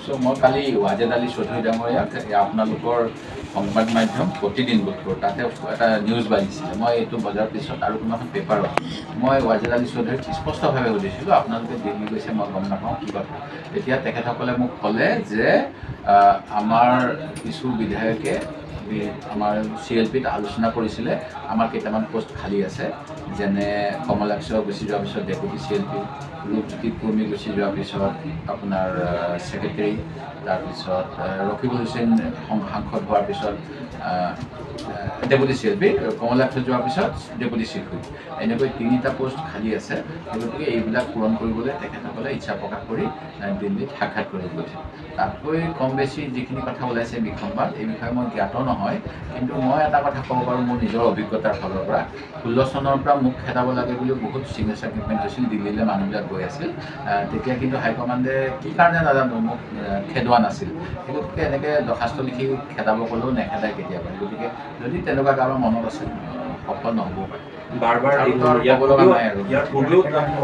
চ' মই কালি ৱাজেদ আলী চৌধুৰী ডাঙৰীয়াক আপোনালোকৰ সংবাদ মাধ্যম প্ৰতিদিন বোধকৰোঁ তাতে এটা নিউজ বাজিছিলে। মই এইটো বজাৰ পিছত আৰু কোনোখন পেপাৰত মই ৱাজেদ আলী চৌধুৰীক স্পষ্টভাৱে সুধিছিলোঁ আপোনালোকে দিল্লী গৈছে মই গম নাপাওঁ কি কথা। তেতিয়া তেখেতসকলে মোক ক'লে যে আমাৰ কিছু বিধায়কে আমাৰ CLPত আলোচনা কৰিছিলে আমাৰ কেইটামান পোষ্ট খালী আছে, যেনে কমলাক্ষ গুচি যোৱাৰ পিছত ডেপুটি CLP, ৰূপজ্যোতি কুৰ্মী গুচি যোৱাৰ পিছত আপোনাৰ ছেক্ৰেটেৰী, তাৰপিছত ৰকিবুল হুছেইন সাংসদ হোৱাৰ পিছত ডেপুটি CLP, কমলাক্ষ যোৱাৰ পিছত ডেপুটি CLP, এনেকৈ 3টা পোষ্ট খালী আছে। গতিকে এইবিলাক পূৰণ কৰিবলৈ তেখেতসকলে ইচ্ছা প্ৰকাশ কৰি দিল্লীত সাক্ষাৎ কৰিব গৈছে। তাতকৈ কম বেছি যিখিনি কথা ওলাইছে বিসংবাদ, এই বিষয়ে মই জ্ঞাত নহয়, কিন্তু মই এটা কথা ক'ব পাৰোঁ মোৰ নিজৰ অভিজ্ঞতাৰ ফালৰ পৰা। 16 চনৰ পৰা মোক খেদাব লাগে বুলি বহুত চিগনেচাৰ কেম্পেইন হৈছিল, দিল্লীলৈ মানুহবিলাক গৈ আছিল। তেতিয়া কিন্তু হাইকমাণ্ডে কি কাৰণে নাজানো মোক খেদোৱা নাছিল। গতিকে এনেকৈ দৰ্খাস্ত লিখি খেদাব ক'লেও নেখেদায় কেতিয়াবা। গতিকে যদি তেনেকুৱা কাৰোবাৰ মনত আছে সফল নহ'ব পাৰে। বাৰ বাৰ ক'ব লগা নাই আৰু।